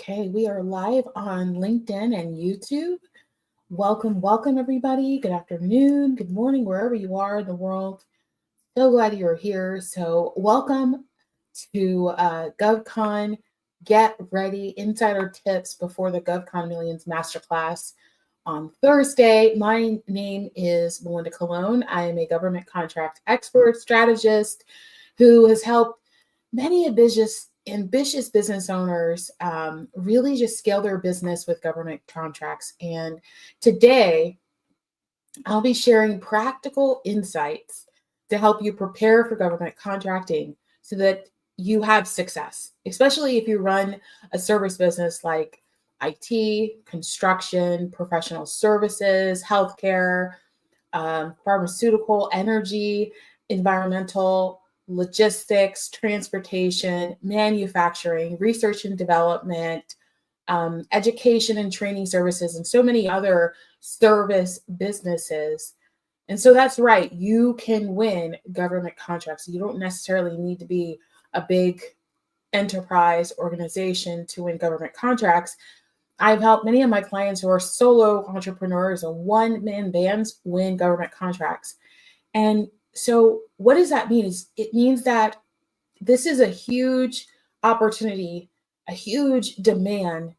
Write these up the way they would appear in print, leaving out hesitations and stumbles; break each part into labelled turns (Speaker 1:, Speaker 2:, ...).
Speaker 1: Okay, we are live on LinkedIn and YouTube. Welcome, everybody. Good afternoon, good morning, wherever you are in the world. So glad you're here. So, welcome to GovCon. Get ready, insider tips before the GovCon Millions Masterclass on Thursday. My name is Melinda Colon. I am a government contract expert strategist who has helped many ambitious business owners really just scale their business with government contracts. And today, I'll be sharing practical insights to help you prepare for government contracting so that you have success, especially if you run a service business like IT, construction, professional services, healthcare, pharmaceutical, energy, environmental, logistics, transportation, manufacturing, research and development, education and training services, and so many other service businesses. And so that's right, you can win government contracts. You don't necessarily need to be a big enterprise organization to win government contracts. I've helped many of my clients who are solo entrepreneurs and one-man bands win government contracts. And so what does that mean? It means that this is a huge opportunity, a huge demand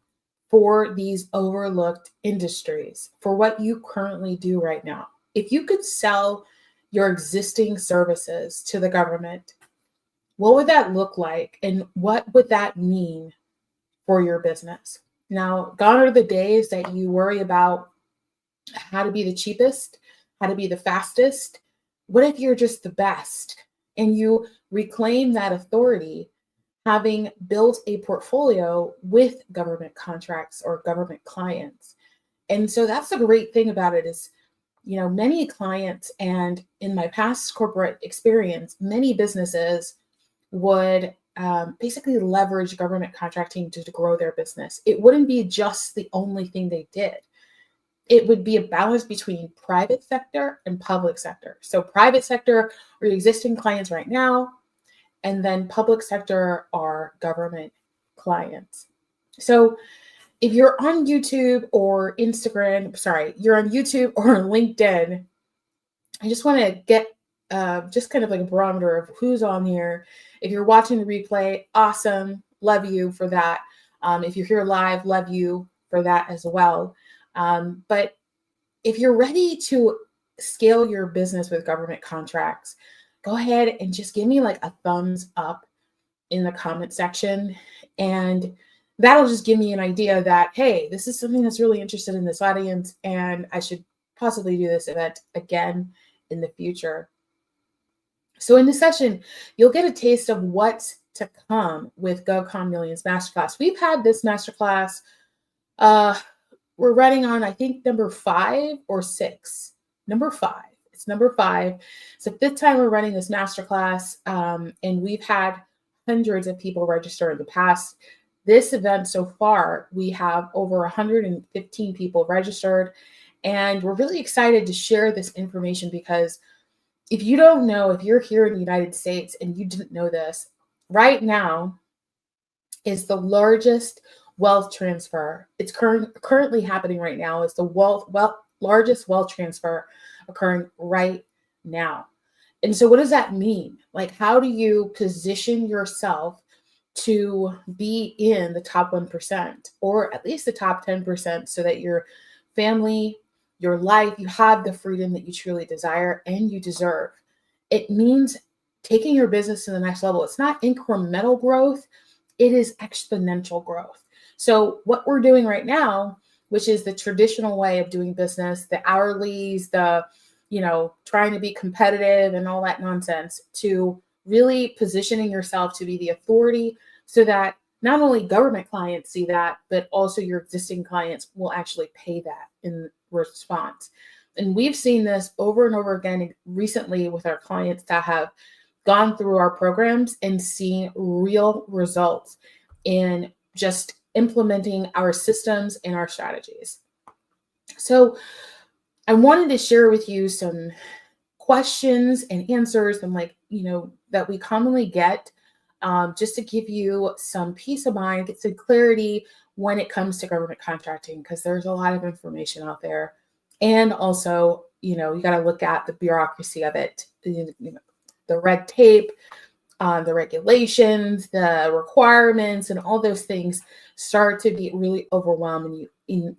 Speaker 1: for these overlooked industries, for what you currently do right now. If you could sell your existing services to the government, what would that look like? And what would that mean for your business? Now, gone are the days that you worry about how to be the cheapest, how to be the fastest. What if you're just the best and you reclaim that authority, having built a portfolio with government contracts or government clients? And so that's the great thing about it is, many clients, and in my past corporate experience, many businesses would basically leverage government contracting to grow their business. It wouldn't be just the only thing they did. It would be a balance between private sector and public sector. So private sector are your existing clients right now, and then public sector are government clients. So if you're on YouTube or you're on YouTube or LinkedIn, I just want to get just kind of like a barometer of who's on here. If you're watching the replay, awesome. Love you for that. If you're here live, love you for that as well. But if you're ready to scale your business with government contracts, go ahead and just give me like a thumbs up in the comment section. And that'll just give me an idea that, hey, this is something that's really interested in this audience, and I should possibly do this event again in the future. So in this session, you'll get a taste of what's to come with GovCon Millions Masterclass. We've had this masterclass, we're running on, I think, number 5 or 6. Number 5. It's number 5. It's the 5th time we're running this masterclass, and we've had hundreds of people register in the past. This event so far, we have over 115 people registered, and we're really excited to share this information because if you don't know, if you're here in the United States and you didn't know this, right now is the largest wealth transfer. It's currently happening right now. It's the largest wealth transfer occurring right now. And so what does that mean? Like, how do you position yourself to be in the top 1% or at least the top 10% so that your family, your life, you have the freedom that you truly desire and you deserve? It means taking your business to the next level. It's not incremental growth, it is exponential growth. So what we're doing right now, which is the traditional way of doing business, the hourlies, the, trying to be competitive and all that nonsense, to really positioning yourself to be the authority so that not only government clients see that, but also your existing clients will actually pay that in response. And we've seen this over and over again recently with our clients that have gone through our programs and seen real results in just implementing our systems and our strategies. So I wanted to share with you some questions and answers and that we commonly get just to give you some peace of mind, get some clarity when it comes to government contracting, because there's a lot of information out there. And also, you got to look at the bureaucracy of it, the red tape, the regulations, the requirements, and all those things start to be really overwhelming.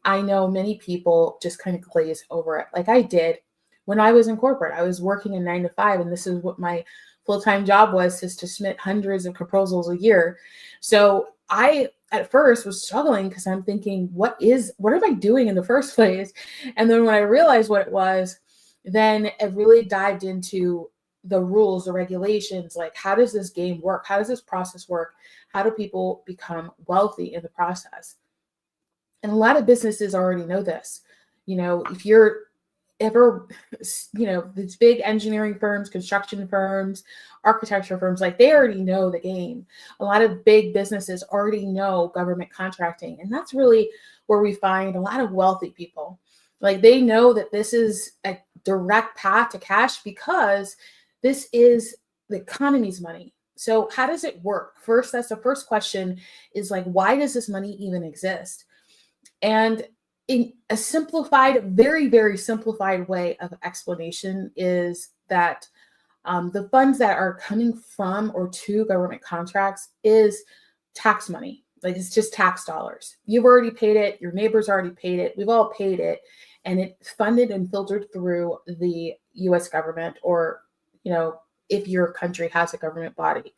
Speaker 1: I know many people just kind of glaze over it, like I did when I was in corporate. I was working a 9 to 5, and this is what my full-time job was, is to submit hundreds of proposals a year. So I, at first, was struggling because I'm thinking, what am I doing in the first place? And then when I realized what it was, then I really dived into the rules, the regulations, like how does this game work? How does this process work? How do people become wealthy in the process? And a lot of businesses already know this. If you're ever, these big engineering firms, construction firms, architecture firms, like they already know the game. A lot of big businesses already know government contracting. And that's really where we find a lot of wealthy people. Like they know that this is a direct path to cash because this is the economy's money. So how does it work? First, that's the first question, is like, why does this money even exist? And in a simplified, very, very simplified way of explanation is that the funds that are coming from or to government contracts is tax money. Like it's just tax dollars. You've already paid it. Your neighbors already paid it. We've all paid it. And it's funded and filtered through the US government, or, if your country has a government body.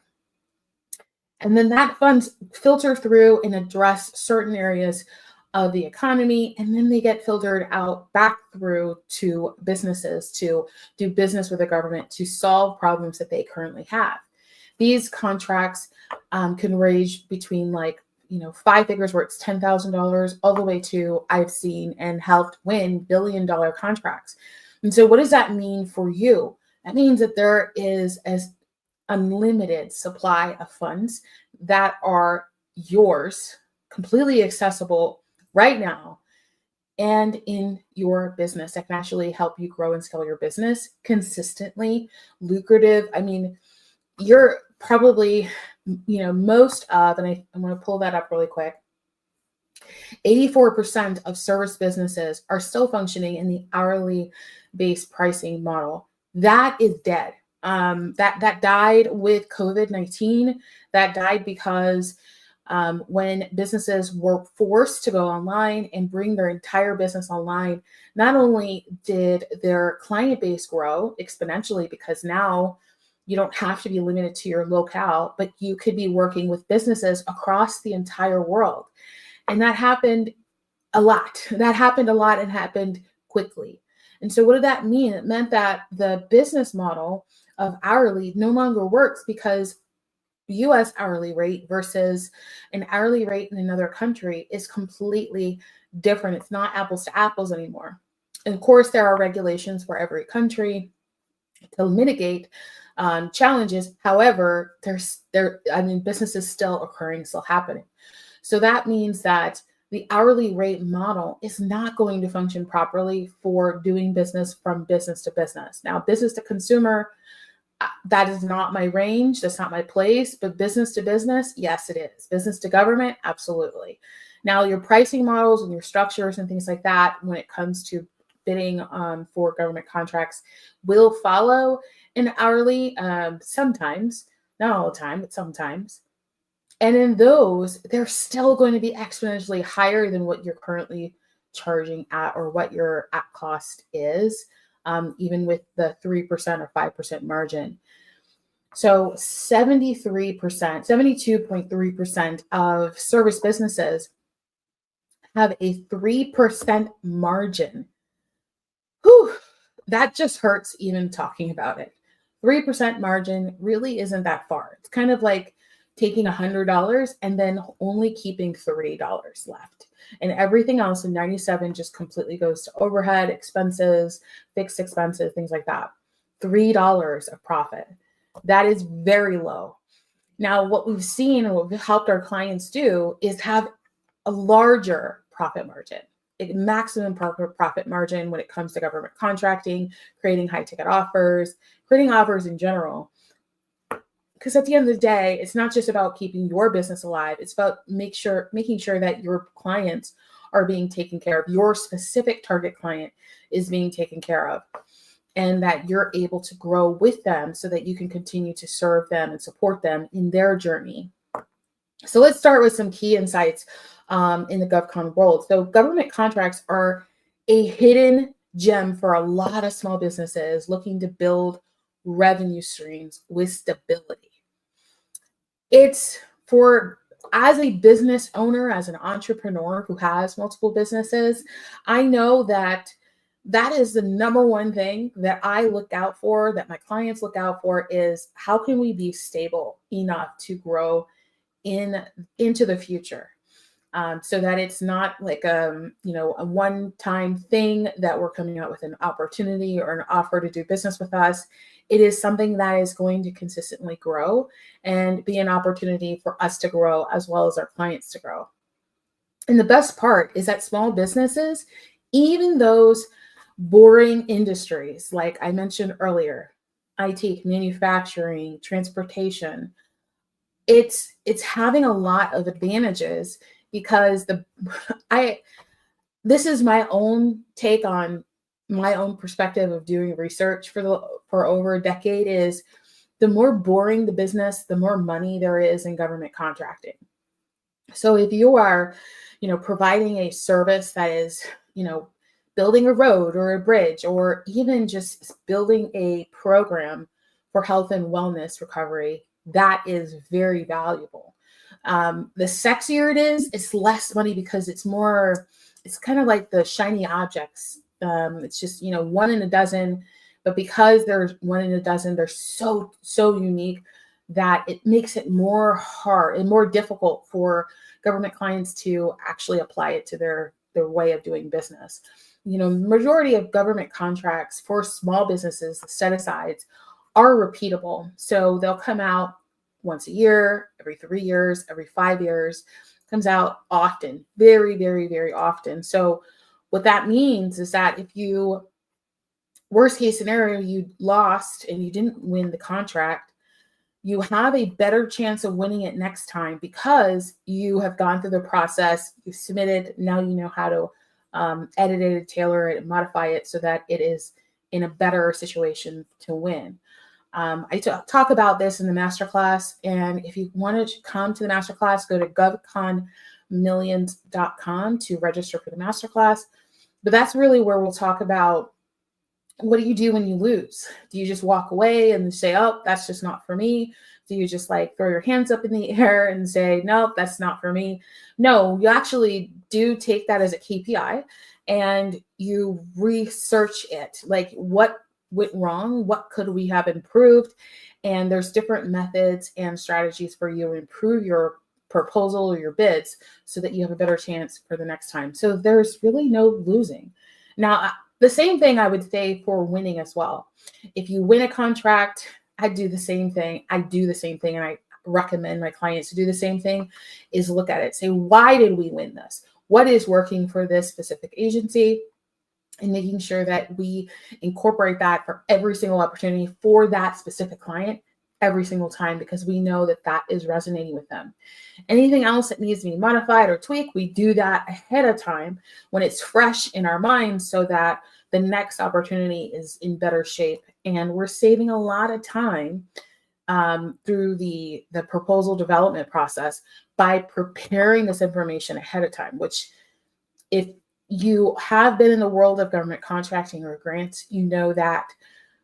Speaker 1: And then that funds filter through and address certain areas of the economy, and then they get filtered out back through to businesses to do business with the government to solve problems that they currently have. These contracts can range between 5 figures where it's $10,000 all the way to, I've seen and helped win $1 billion contracts. And so what does that mean for you? That means that there is an unlimited supply of funds that are yours, completely accessible right now, and in your business that can actually help you grow and scale your business consistently, lucrative. I mean, you're probably, most of, and I'm going to pull that up really quick, 84% of service businesses are still functioning in the hourly based pricing model. That is dead. That died with COVID-19. That died because when businesses were forced to go online and bring their entire business online, not only did their client base grow exponentially, because now you don't have to be limited to your locale, but you could be working with businesses across the entire world. And that happened a lot. That happened a lot and happened quickly. And so what did that mean? It meant that the business model of hourly no longer works, because US hourly rate versus an hourly rate in another country is completely different. It's not apples to apples anymore. And of course, there are regulations for every country to mitigate challenges. However, business is still occurring, still happening. So that means that the hourly rate model is not going to function properly for doing business from business to business. Now, business to consumer, that is not my range. That's not my place. But business to business, yes, it is. Business to government, absolutely. Now, your pricing models and your structures and things like that, when it comes to bidding for government contracts, will follow an hourly, sometimes, not all the time, but sometimes. And in those, they're still going to be exponentially higher than what you're currently charging at, or what your at cost is, even with the 3% or 5% margin. So 72.3% of service businesses have a 3% margin. Whew, that just hurts even talking about it. 3% margin really isn't that far. It's kind of like taking $100 and then only keeping $3 left. And everything else in 97 just completely goes to overhead, expenses, fixed expenses, things like that. $3 of profit. That is very low. Now, what we've seen and what we've helped our clients do is have a larger profit margin, a maximum profit margin when it comes to government contracting, creating high ticket offers, creating offers in general. because at the end of the day, it's not just about keeping your business alive. It's about making sure that your clients are being taken care of. Your specific target client is being taken care of, and that you're able to grow with them so that you can continue to serve them and support them in their journey. So let's start with some key insights in the GovCon world. So government contracts are a hidden gem for a lot of small businesses looking to build revenue streams with stability. It's for, as a business owner, as an entrepreneur who has multiple businesses, I know that that is the number one thing that I look out for, that my clients look out for, is how can we be stable enough to grow into the future, so that it's not like a one-time thing that we're coming out with an opportunity or an offer to do business with us. It is something that is going to consistently grow and be an opportunity for us to grow as well as our clients to grow. And the best part is that small businesses, even those boring industries like I mentioned earlier, IT, manufacturing, transportation, it's having a lot of advantages, because this is my own take on my own perspective of doing research for over a decade, is the more boring the business, the more money there is in government contracting. So if you are, providing a service that is, building a road or a bridge, or even just building a program for health and wellness recovery, that is very valuable. The sexier it is, it's less money, because it's kind of like the shiny objects. It's just, one in a dozen, but because there's one in a dozen, they're so unique that it makes it more hard and more difficult for government clients to actually apply it to their way of doing business. Majority of government contracts for small businesses, the set-asides, are repeatable. So they'll come out once a year, every 3 years, every 5 years, comes out often, very, very, very often. So what that means is that if you, worst case scenario, you lost and you didn't win the contract, you have a better chance of winning it next time, because you have gone through the process, you've submitted, now you know how to edit it, tailor it, modify it so that it is in a better situation to win. I talk about this in the Masterclass, and if you want to come to the Masterclass, go to govconmillions.com to register for the Masterclass. But that's really where we'll talk about, what do you do when you lose? Do you just walk away and say, oh, that's just not for me? Do you just throw your hands up in the air and say, no, that's not for me? No, you actually do take that as a KPI and you research it. What went wrong? What could we have improved? And there's different methods and strategies for you to improve your proposal or your bids so that you have a better chance for the next time. So there's really no losing. Now, the same thing I would say for winning as well. If you win a contract, I do the same thing. And I recommend my clients to do the same thing, is look at it. Say, why did we win this? What is working for this specific agency? And making sure that we incorporate that for every single opportunity for that specific client every single time, because we know that that is resonating with them. Anything else that needs to be modified or tweaked, we do that ahead of time when it's fresh in our minds, so that the next opportunity is in better shape. And we're saving a lot of time through the proposal development process by preparing this information ahead of time, which, if you have been in the world of government contracting or grants, you know that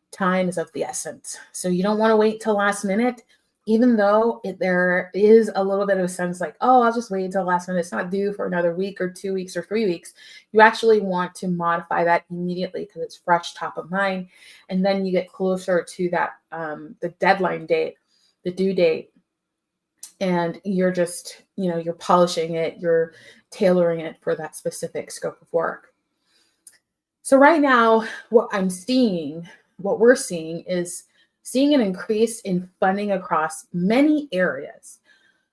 Speaker 1: time is of the essence. So you don't want to wait till last minute, even though there is a little bit of a sense like, oh, I'll just wait until last minute. It's not due for another week or 2 weeks or 3 weeks. You actually want to modify that immediately, because it's fresh, top of mind. And then you get closer to that, the deadline date, the due date, and you're just, you're polishing it, you're tailoring it for that specific scope of work. So right now, what we're seeing is an increase in funding across many areas.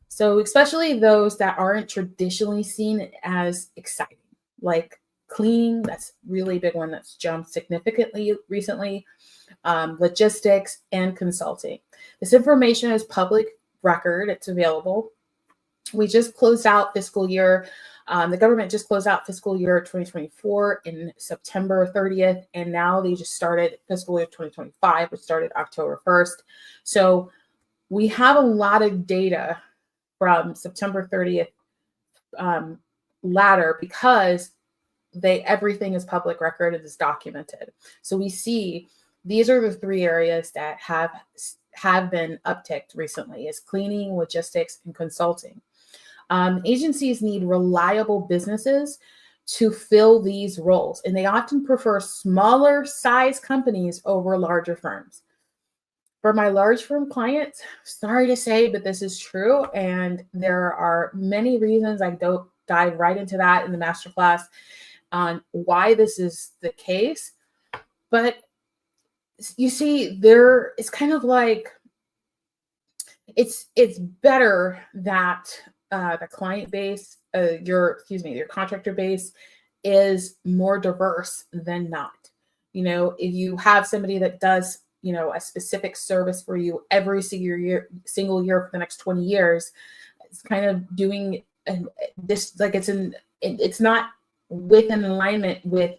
Speaker 1: So especially those that aren't traditionally seen as exciting, like cleaning, that's really big one that's jumped significantly recently. Logistics and consulting. This information is public record. It's available. We just closed out fiscal year. The government just closed out fiscal year 2024 in September 30th, and now they just started fiscal year 2025, which started October 1st. So we have a lot of data from September 30th latter, because everything is public record. It is documented. So we see these are the three areas that have been upticked recently: is cleaning, logistics, and consulting. Agencies need reliable businesses to fill these roles, and they often prefer smaller size companies over larger firms. For my large firm clients, sorry to say, but this is true, and there are many reasons. I don't dive right into that in the masterclass on why this is the case. But you see, there it's kind of like it's better that the client base, your contractor base is more diverse than not. If you have somebody that does, a specific service for you every single year for the next 20 years, it's kind of doing this, like it's not within alignment with,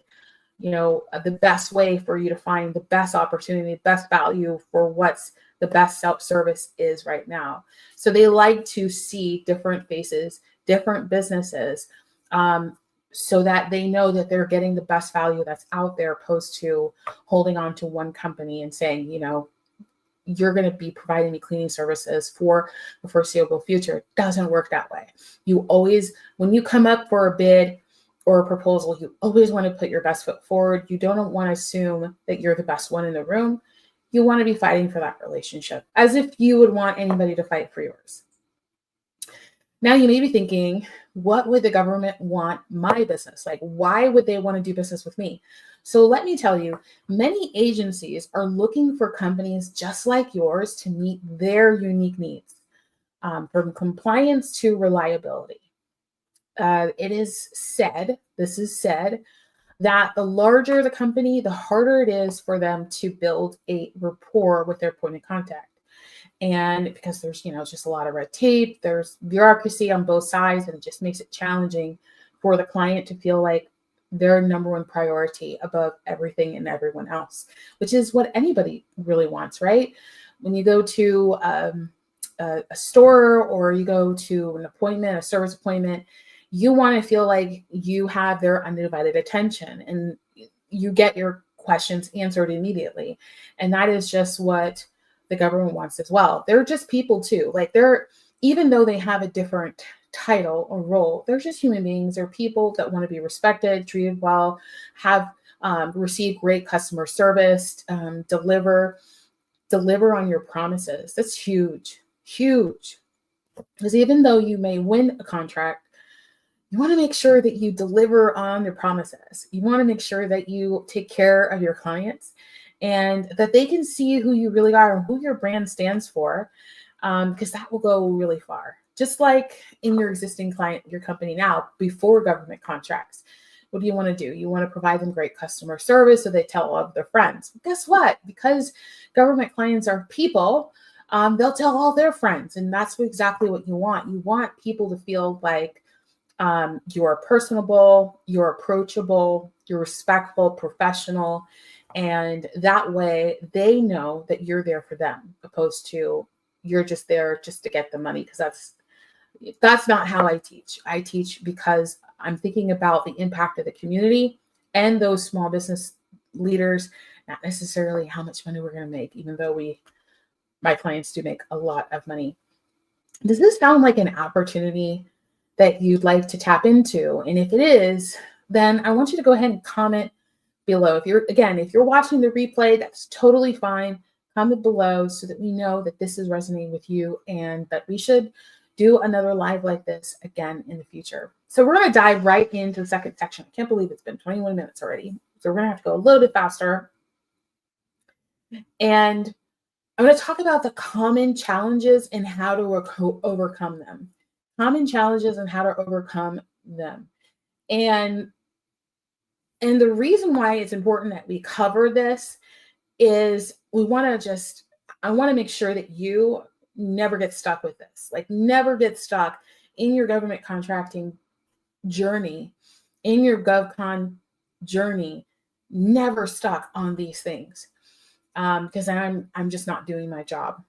Speaker 1: the best way for you to find the best opportunity, the best value for what's the best self-service is right now. So they like to see different faces, different businesses, so that they know that they're getting the best value that's out there, opposed to holding on to one company and saying, you're going to be providing me cleaning services for the foreseeable future. It doesn't work that way. You always, when you come up for a bid or a proposal, you always want to put your best foot forward. You don't want to assume that you're the best one in the room. You want to be fighting for that relationship as if you would want anybody to fight for yours. Now you may be thinking, what would the government want my business? Like, why would they want to do business with me? So let me tell you, many agencies are looking for companies just like yours to meet their unique needs, from compliance to reliability. This is said, that the larger the company, the harder it is for them to build a rapport with their point of contact. And because there's, just a lot of red tape, there's bureaucracy on both sides, and it just makes it challenging for the client to feel like their number one priority above everything and everyone else, which is what anybody really wants, right? When you go to a store, or you go to an appointment, a service appointment, you want to feel like you have their undivided attention and you get your questions answered immediately. And that is just what the government wants as well. They're just people too. Like, even though they have a different title or role, they're just human beings. They're people that want to be respected, treated well, have received great customer service, deliver on your promises. That's huge, huge. Because even though you may win a contract, you want to make sure that you deliver on your promises. You want to make sure that you take care of your clients and that they can see who you really are and who your brand stands for, because that will go really far. Just like in your existing client, your company now, before government contracts, what do you want to do? You want to provide them great customer service so they tell all of their friends. Guess what? Because government clients are people, they'll tell all their friends. And that's exactly what you want. You want people to feel like you're personable, you're approachable, you're respectful, professional, and that way they know that you're there for them, opposed to you're just there just to get the money, because that's not how I teach. I teach because I'm thinking about the impact of the community and those small business leaders, not necessarily how much money we're going to make, even though my clients do make a lot of money. Does this sound like an opportunity that you'd like to tap into? And if it is, then I want you to go ahead and comment below. If you're watching the replay, that's totally fine. Comment below so that we know that this is resonating with you and that we should do another live like this again in the future. So we're going to dive right into the second section. I can't believe it's been 21 minutes already. So we're going to have to go a little bit faster. And I'm going to talk about the common challenges and how to overcome them. Common challenges and how to overcome them. And And the reason why it's important that we cover this is I want to make sure that you never get stuck with this. Like, never get stuck in your government contracting journey, in your GovCon journey, never stuck on these things. Because I'm just not doing my job.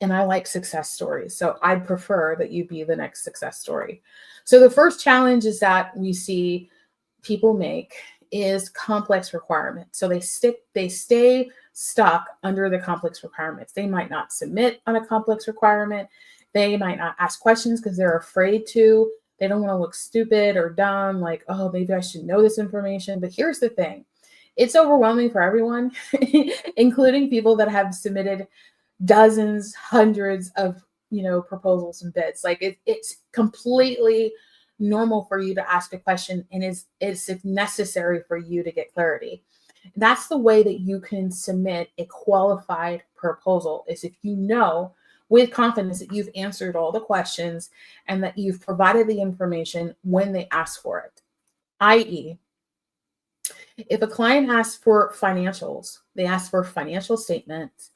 Speaker 1: And I like success stories. So I'd prefer that you be the next success story. So the first challenge is that we see people make is complex requirements. So they stay stuck under the complex requirements. They might not submit on a complex requirement. They might not ask questions because they're afraid to. They don't want to look stupid or dumb, like, oh, maybe I should know this information. But here's the thing. It's overwhelming for everyone, including people that have submitted dozens, hundreds of, proposals and bids. Like, it's completely normal for you to ask a question, and it's necessary for you to get clarity. That's the way that you can submit a qualified proposal, is if you know with confidence that you've answered all the questions and that you've provided the information when they ask for it. i.e., if a client asks for financials, they ask for financial statements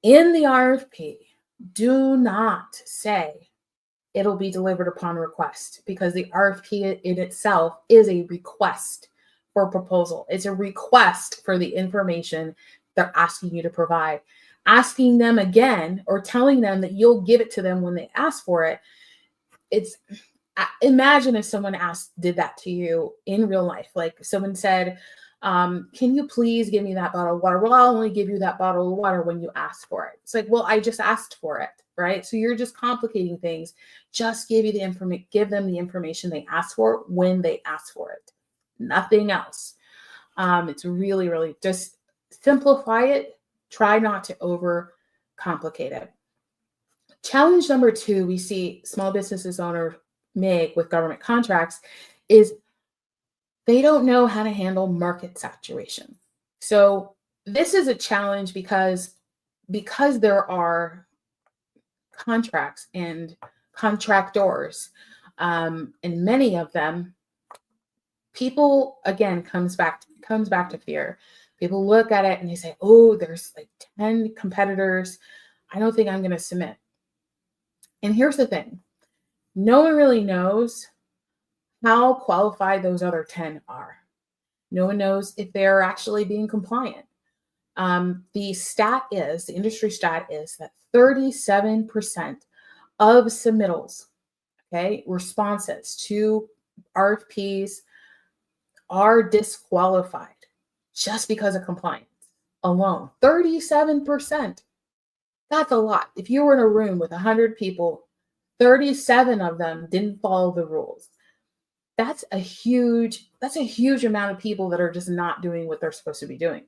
Speaker 1: in the RFP, do not say it'll be delivered upon request, because the RFP in itself is a request for proposal. It's a request for the information they're asking you to provide. Asking them again or telling them that you'll give it to them when they ask for it. Imagine if someone did that to you in real life. Like, someone said, can you please give me that bottle of water? Well, I'll only give you that bottle of water when you ask for it. It's like, well, I just asked for it, right? So you're just complicating things. Just give them the information they ask for when they ask for it. Nothing else. It's really, really just simplify it. Try not to overcomplicate it. Challenge number 2 we see small businesses owners make with government contracts is they don't know how to handle market saturation. So this is a challenge because there are contracts and contractors, and many of them, people, again, comes back to fear. People look at it and they say, oh, there's like 10 competitors. I don't think I'm going to submit. And here's the thing. No one really knows how qualified those other 10 are. No one knows if they're actually being compliant. The industry stat is that 37% of submittals, responses to RFPs are disqualified just because of compliance alone. 37%. That's a lot. If you were in a room with 100 people, 37 of them didn't follow the rules. That's a huge amount of people that are just not doing what they're supposed to be doing.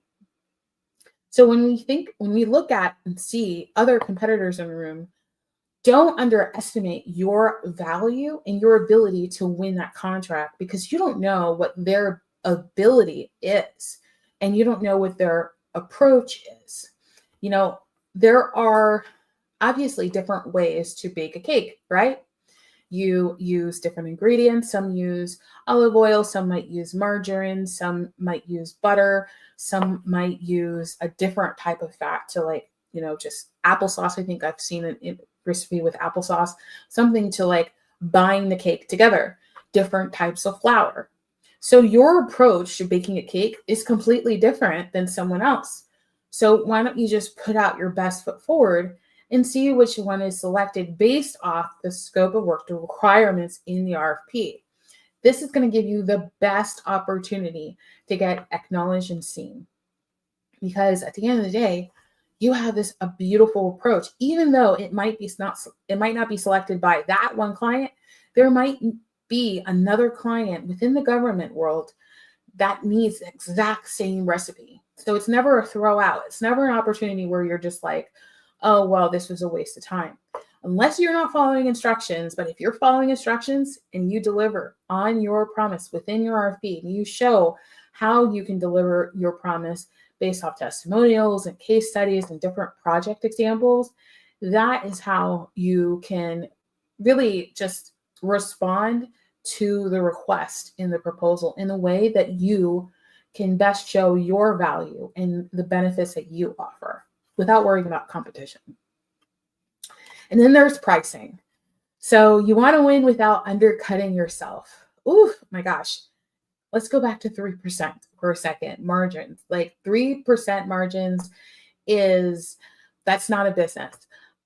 Speaker 1: So when we look at and see other competitors in the room, don't underestimate your value and your ability to win that contract, because you don't know what their ability is and you don't know what their approach is. There are obviously different ways to bake a cake, right? You use different ingredients. Some use olive oil, some might use margarine, some might use butter, some might use a different type of fat to just applesauce. I think I've seen a recipe with applesauce, something to bind the cake together, different types of flour. So your approach to baking a cake is completely different than someone else. So why don't you just put out your best foot forward and see which one is selected based off the scope of work, the requirements in the RFP. This is going to give you the best opportunity to get acknowledged and seen. Because at the end of the day, you have a beautiful approach. Even though it might not be selected by that one client, there might be another client within the government world that needs the exact same recipe. So it's never a throw out. It's never an opportunity where you're just like, oh, well, this was a waste of time. Unless you're not following instructions. But if you're following instructions and you deliver on your promise within your RFP, and you show how you can deliver your promise based off testimonials and case studies and different project examples, that is how you can really just respond to the request in the proposal in a way that you can best show your value and the benefits that you offer without worrying about competition. And then there's pricing. So you want to win without undercutting yourself. Ooh, my gosh. Let's go back to 3% for a second. Margins, like 3% margins that's not a business.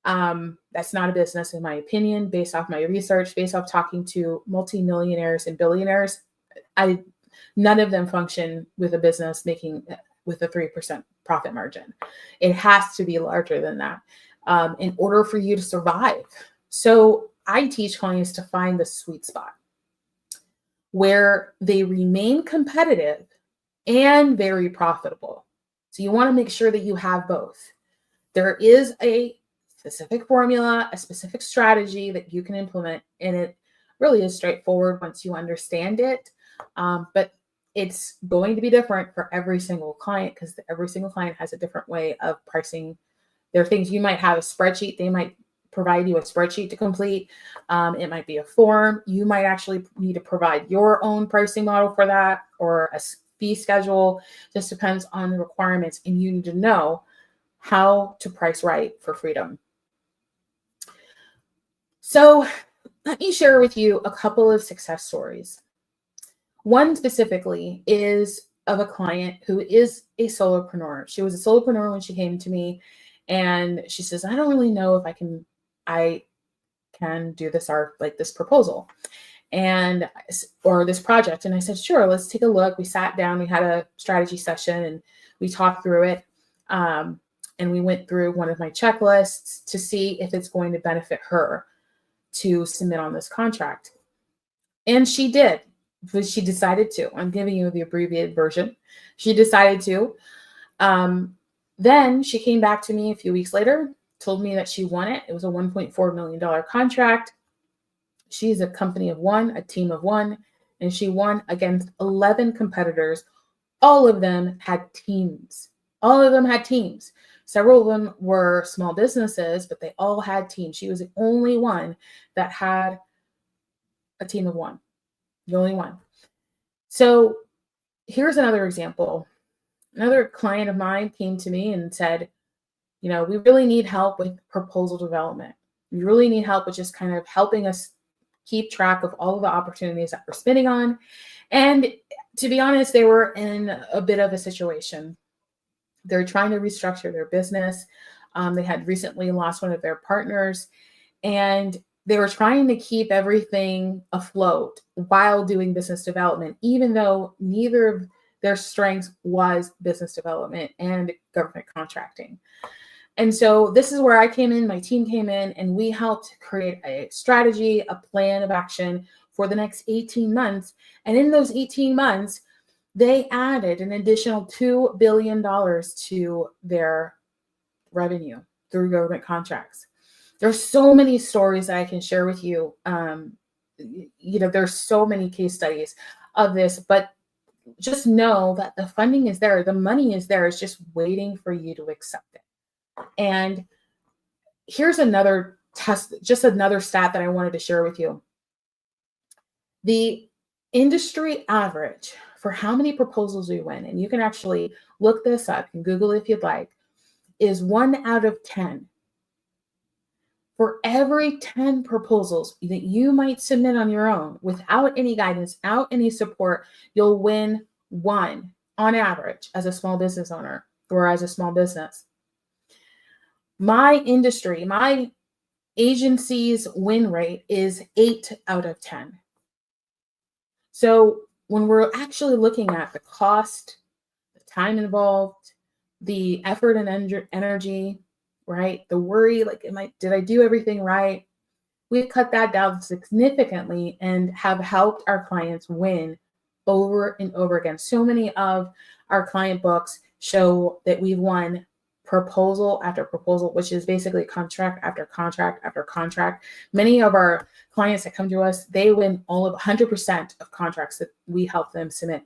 Speaker 1: That's not a business, in my opinion, based off my research, based off talking to multimillionaires and billionaires. None of them function with a business making with a 3% profit margin. It has to be larger than that in order for you to survive. So I teach clients to find the sweet spot where they remain competitive and very profitable. So you want to make sure that you have both. There is a specific formula, a specific strategy that you can implement, and it really is straightforward once you understand it. But it's going to be different for every single client because every single client has a different way of pricing their things. You might have a spreadsheet. They might provide you a spreadsheet to complete. It might be a form. You might actually need to provide your own pricing model for that or a fee schedule. Just depends on the requirements, and you need to know how to price right for freedom. So let me share with you a couple of success stories. One specifically is of a client who is a solopreneur. She was a solopreneur when she came to me, and she says, I don't really know if I can do this art, like this proposal or this project. And I said, sure, let's take a look. We sat down, we had a strategy session, and we talked through it. And we went through one of my checklists to see if it's going to benefit her to submit on this contract. And she did, but she decided to. I'm giving you the abbreviated version. She decided to. Then she came back to me a few weeks later, told me that she won it. It was a $1.4 million contract. She's a company of one, a team of one, and she won against 11 competitors. All of them had teams. Several of them were small businesses, but they all had teams. She was the only one that had a team of one. The only one. So here's another example. Another client of mine came to me and said, we really need help with proposal development. We really need help with just kind of helping us keep track of all of the opportunities that we're spinning on. And to be honest, they were in a bit of a situation. They're trying to restructure their business. They had recently lost one of their partners, and they were trying to keep everything afloat while doing business development, even though neither of their strengths was business development and government contracting. And so this is where I came in, my team came in, and we helped create a strategy, a plan of action for the next 18 months. And in those 18 months, they added an additional $2 billion to their revenue through government contracts. There's so many stories that I can share with you. There's so many case studies of this, but just know that the funding is there. The money is there. It's just waiting for you to accept it. And here's another test, just another stat that I wanted to share with you. The industry average for how many proposals we win, and you can actually look this up and Google it if you'd like, is 1 out of 10. For every 10 proposals that you might submit on your own without any guidance, without any support, you'll win 1 on average as a small business owner or as a small business. My industry, my agency's win rate is 8 out of 10. So when we're actually looking at the cost, the time involved, the effort and energy, right? The worry, like, did I do everything right? We've cut that down significantly and have helped our clients win over and over again. So many of our client books show that we've won proposal after proposal, which is basically contract after contract after contract. Many of our clients that come to us, they win all of 100% of contracts that we help them submit.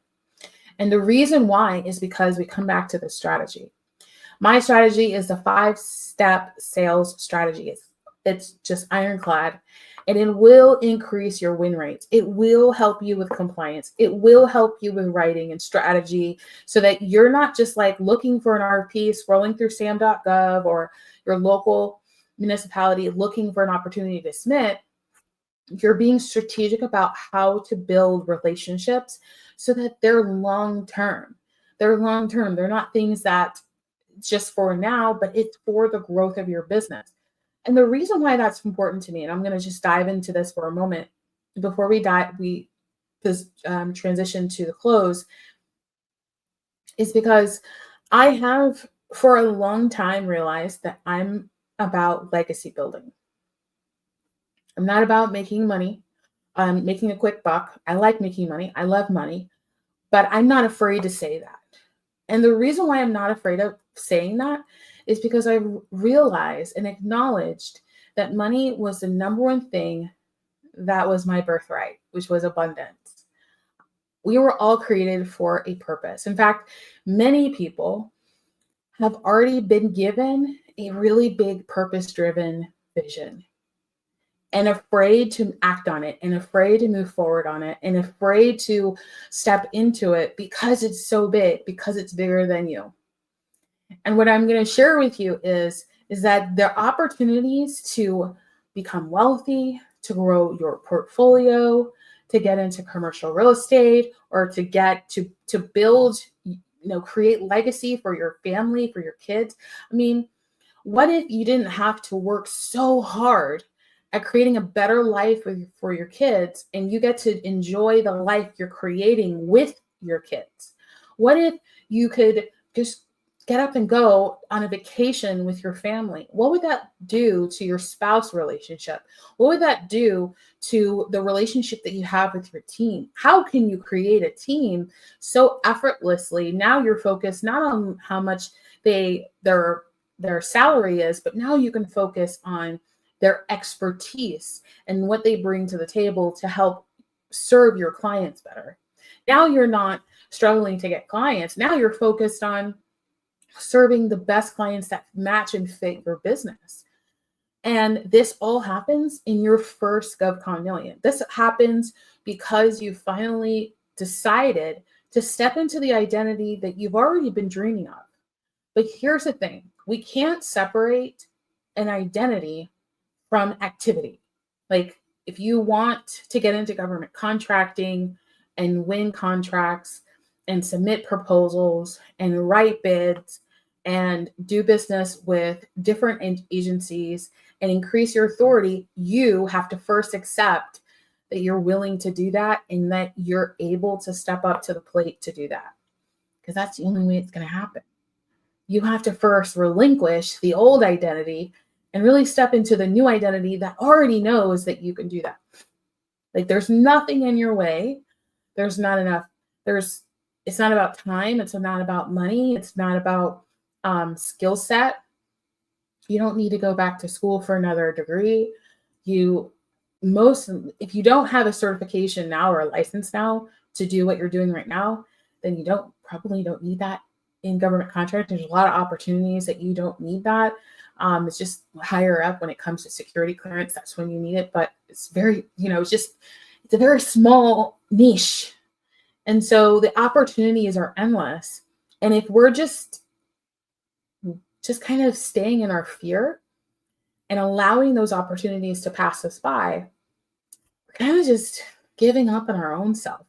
Speaker 1: And the reason why is because we come back to the strategy. My strategy is the 5-step sales strategy. It's just ironclad. and it will increase your win rates. It will help you with compliance. It will help you with writing and strategy so that you're not just like looking for an RFP, scrolling through sam.gov or your local municipality looking for an opportunity to submit. You're being strategic about how to build relationships so that they're long-term. They're long-term. They're not things that just for now, but it's for the growth of your business. And the reason why that's important to me, and I'm going to just dive into this for a moment before we transition to the close, is because I have for a long time realized that I'm about legacy building. I'm not about making money. I'm making a quick buck. I like making money. I love money, but I'm not afraid to say that. And the reason why I'm not afraid of saying that is because I realized and acknowledged that money was the number one thing that was my birthright, which was abundance. We were all created for a purpose. In fact, many people have already been given a really big purpose-driven vision and afraid to act on it and afraid to move forward on it and afraid to step into it because it's so big, because it's bigger than you. And what I'm going to share with you is that there are opportunities to become wealthy, to grow your portfolio, to get into commercial real estate, or to get to build, create legacy for your family, for your kids. I mean, what if you didn't have to work so hard at creating a better life for your kids and you get to enjoy the life you're creating with your kids? What if you could just get up and go on a vacation with your family? What would that do to your spouse relationship? What would that do to the relationship that you have with your team? How can you create a team so effortlessly? Now you're focused not on how much their salary is, but now you can focus on their expertise and what they bring to the table to help serve your clients better. Now you're not struggling to get clients. Now you're focused on serving the best clients that match and fit your business. And this all happens in your first GovCon million. This happens because you finally decided to step into the identity that you've already been dreaming of. But here's the thing, we can't separate an identity from activity. Like if you want to get into government contracting and win contracts and submit proposals and write bids and do business with different agencies and increase your authority, you have to first accept that you're willing to do that and that you're able to step up to the plate to do that. Because that's the only way it's going to happen. You have to first relinquish the old identity and really step into the new identity that already knows that you can do that. Like there's nothing in your way. There's not enough. It's not about time. It's not about money. It's not about skill set. You don't need to go back to school for another degree. If you don't have a certification now or a license now to do what you're doing right now, then you probably don't need that in government contract. There's a lot of opportunities that you don't need that. It's just higher up when it comes to security clearance. That's when you need it, but it's very, it's a very small niche. And so the opportunities are endless. And if we're just kind of staying in our fear and allowing those opportunities to pass us by, we're kind of just giving up on our own self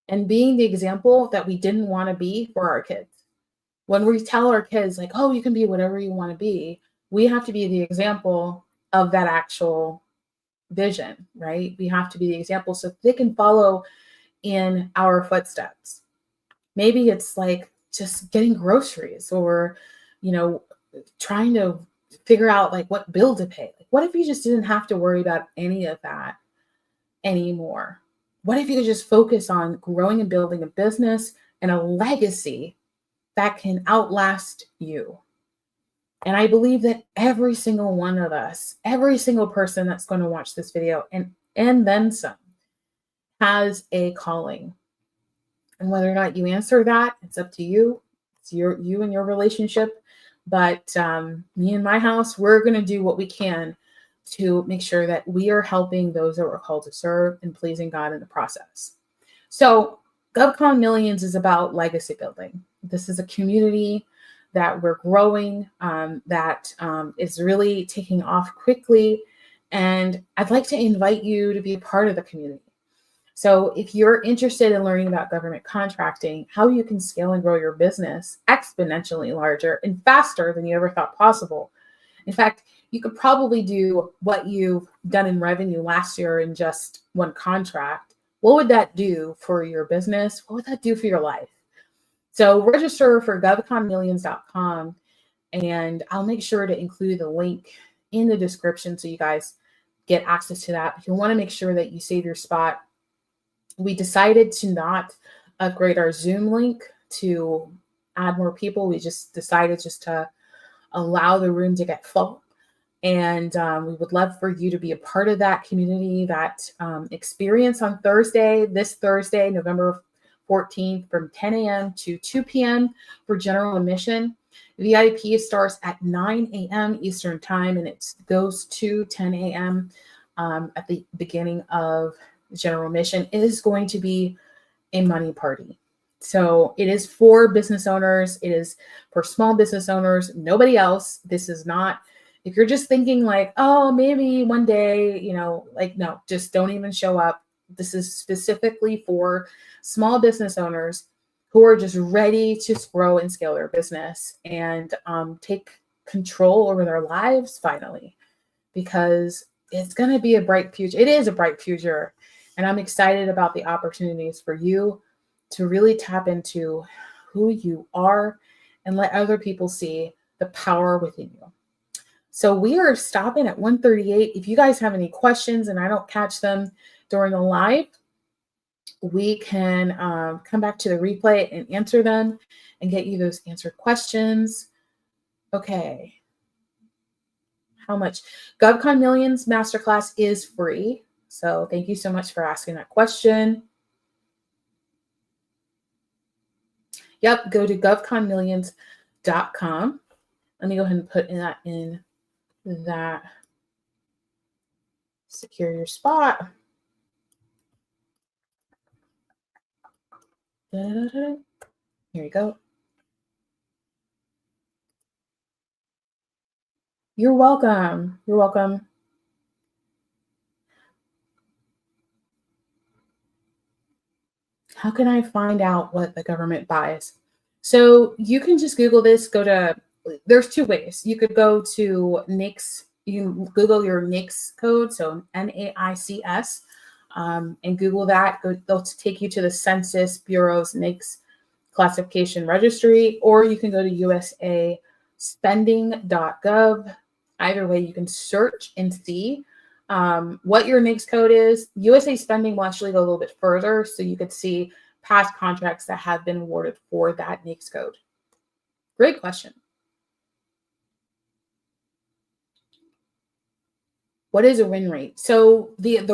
Speaker 1: and being the example that we didn't want to be for our kids. When we tell our kids like, oh, you can be whatever you want to be, we have to be the example of that actual vision, right? We have to be the example so they can follow in our footsteps. Maybe it's like just getting groceries or, trying to figure out like what bill to pay. Like, what if you just didn't have to worry about any of that anymore? What if you could just focus on growing and building a business and a legacy that can outlast you? And I believe that every single one of us, every single person that's going to watch this video and then some, has a calling. And whether or not you answer that, it's up to you. It's you and your relationship. But me and my house, we're going to do what we can to make sure that we are helping those that we're called to serve and pleasing God in the process. So GovCon Millions is about legacy building. This is a community that we're growing, that is really taking off quickly. And I'd like to invite you to be a part of the community. So if you're interested in learning about government contracting, how you can scale and grow your business exponentially larger and faster than you ever thought possible. In fact, you could probably do what you've done in revenue last year in just one contract. What would that do for your business? What would that do for your life? So register for govconmillions.com, and I'll make sure to include the link in the description so you guys get access to that. You'll want to make sure that you save your spot. We decided to not upgrade our Zoom link to add more people. We just decided to allow the room to get full. And we would love for you to be a part of that community, that experience on this Thursday, November 14th, from 10 a.m. to 2 p.m. for general admission. VIP starts at 9 a.m. Eastern time, and it goes to 10 a.m. At the beginning of general admission. It is going to be a money party. So it is for business owners. It is for small business owners, nobody else. This is not, if you're just thinking like, oh, maybe one day, no, just don't even show up. This is specifically for small business owners who are just ready to grow and scale their business and take control over their lives finally, because it's going to be a bright future. It is a bright future. And I'm excited about the opportunities for you to really tap into who you are and let other people see the power within you. So we are stopping at 1:38. If you guys have any questions and I don't catch them during the live, we can come back to the replay and answer them and get you those answered questions. Okay. How much? GovCon Millions Masterclass is free. So thank you so much for asking that question. Yep, go to govconmillions.com. Let me go ahead and put that in that secure your spot. Here you go. You're welcome. You're welcome. How can I find out what the government buys? So you can just Google this. There's two ways. You could go to NAICS. You can Google your NAICS code, so NAICS, and Google that. They'll take you to the Census Bureau's NAICS classification registry, or you can go to usaspending.gov. Either way, you can search and see what your NAICS code is. USA Spending will actually go a little bit further, so you could see past contracts that have been awarded for that NAICS code. Great question. What is a win rate? So win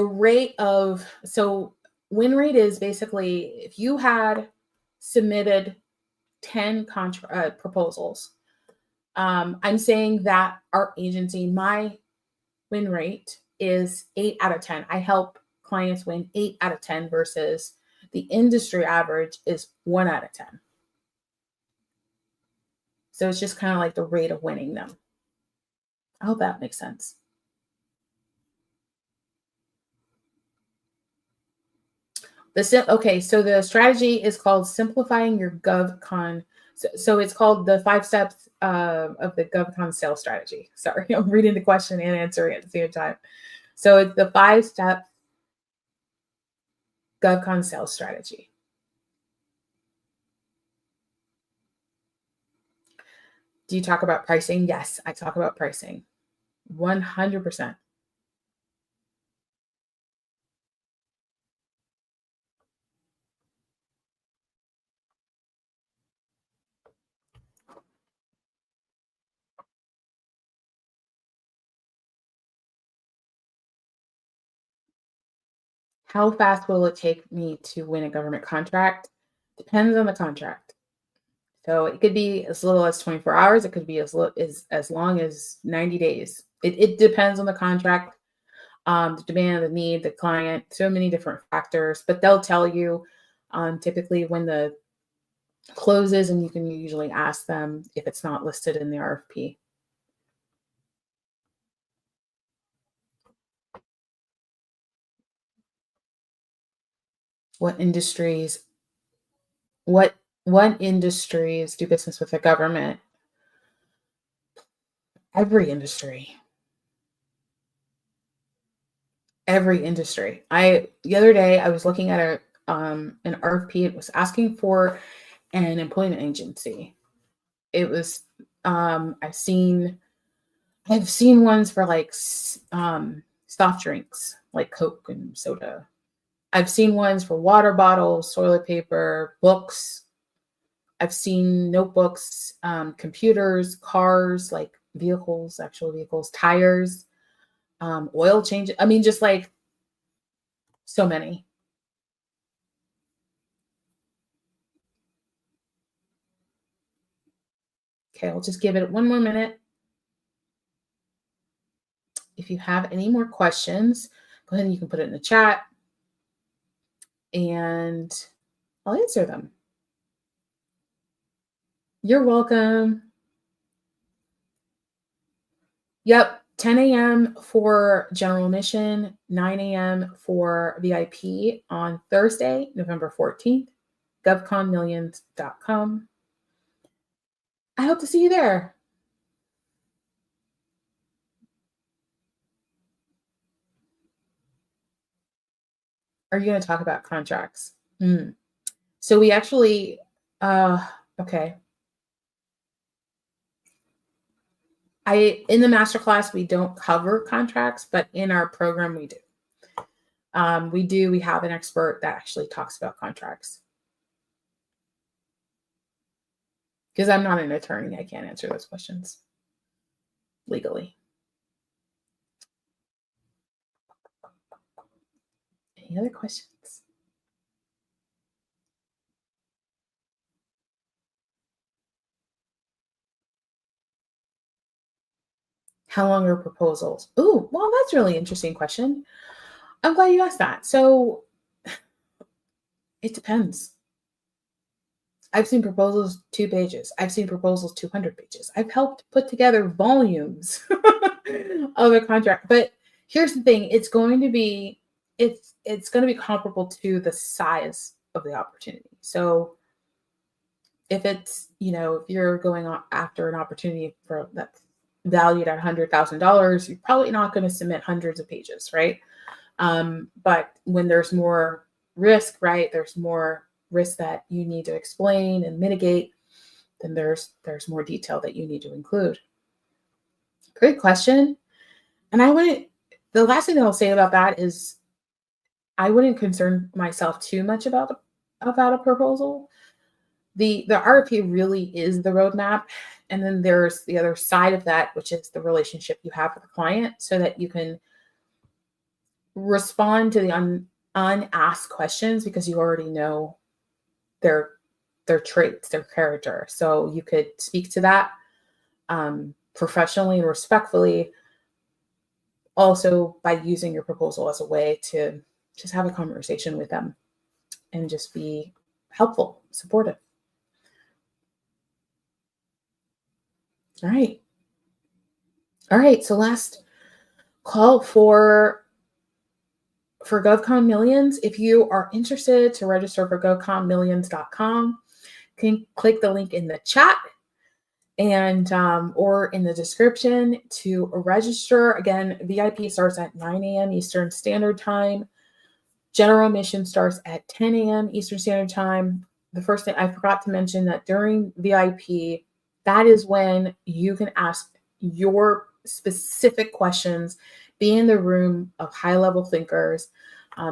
Speaker 1: rate is basically if you had submitted 10 proposals. I'm saying that our agency, my win rate is 8 out of 10. I help clients win 8 out of 10 versus the industry average is 1 out of 10. So it's just kind of like the rate of winning them. I hope that makes sense. Okay, so the strategy is called simplifying your GovCon. So it's called the 5 steps of the GovCon sales strategy. Sorry, I'm reading the question and answering at the same time. So it's the 5-step GovCon sales strategy. Do you talk about pricing? Yes, I talk about pricing. 100%. How fast will it take me to win a government contract? Depends on the contract. So it could be as little as 24 hours. It could be as long as 90 days. It depends on the contract, the demand, the need, the client, so many different factors, but they'll tell you typically when the closes, and you can usually ask them if it's not listed in the RFP. What industries, what what industries do business with the government? Every industry. Every industry. I the other day I was looking at an RFP. It was asking for an employment agency. It was I've seen ones for like soft drinks like Coke and soda. I've seen ones for water bottles, toilet paper, books. I've seen notebooks, computers, cars, like vehicles, actual vehicles, tires, oil change. I mean, just like so many. Okay, I'll just give it one more minute. If you have any more questions, go ahead and you can put it in the chat and I'll answer them. You're welcome. Yep, 10 a.m. for general admission, 9 a.m. for VIP on Thursday, November 14th, govconmillions.com. I hope to see you there. Are you going to talk about contracts? So we actually, okay. In the masterclass, we don't cover contracts, but in our program, we do. We have an expert that actually talks about contracts. Because I'm not an attorney, I can't answer those questions legally. Any other questions? How long are proposals? Oh, well, that's a really interesting question. I'm glad you asked that. So it depends. I've seen proposals 2 pages. I've seen proposals 200 pages. I've helped put together volumes of a contract. But here's the thing: it's going to be comparable to the size of the opportunity. So if it's if you're going after an opportunity for that's valued at $100,000, you're probably not going to submit hundreds of pages, right? But when there's more risk, right? There's more risk that you need to explain and mitigate, then there's more detail that you need to include. Great question. And the last thing that I'll say about that is I wouldn't concern myself too much about a proposal. The RFP really is the roadmap. And then there's the other side of that, which is the relationship you have with the client so that you can respond to the unasked questions because you already know their traits, their character. So you could speak to that professionally and respectfully, also by using your proposal as a way to just have a conversation with them and just be helpful, supportive. All right. So last call for GovCon Millions. If you are interested to register for GovConMillions.com, can click the link in the chat and or in the description to register. Again, VIP starts at 9 a.m. Eastern Standard Time. General admission starts at 10 a.m. Eastern Standard Time. The first thing I forgot to mention that during VIP, that is when you can ask your specific questions, be in the room of high-level thinkers.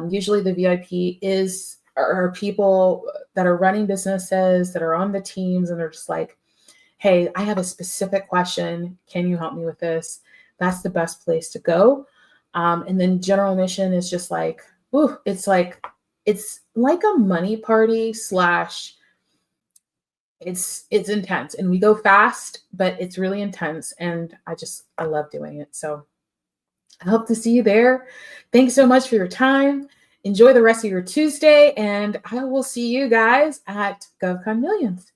Speaker 1: Usually the VIP are people that are running businesses, that are on the teams, and they're just like, hey, I have a specific question. Can you help me with this? That's the best place to go. And then general admission is just like, it's like a money party / it's intense, and we go fast, but it's really intense. And I love doing it. So I hope to see you there. Thanks so much for your time. Enjoy the rest of your Tuesday, and I will see you guys at GovCon Millions.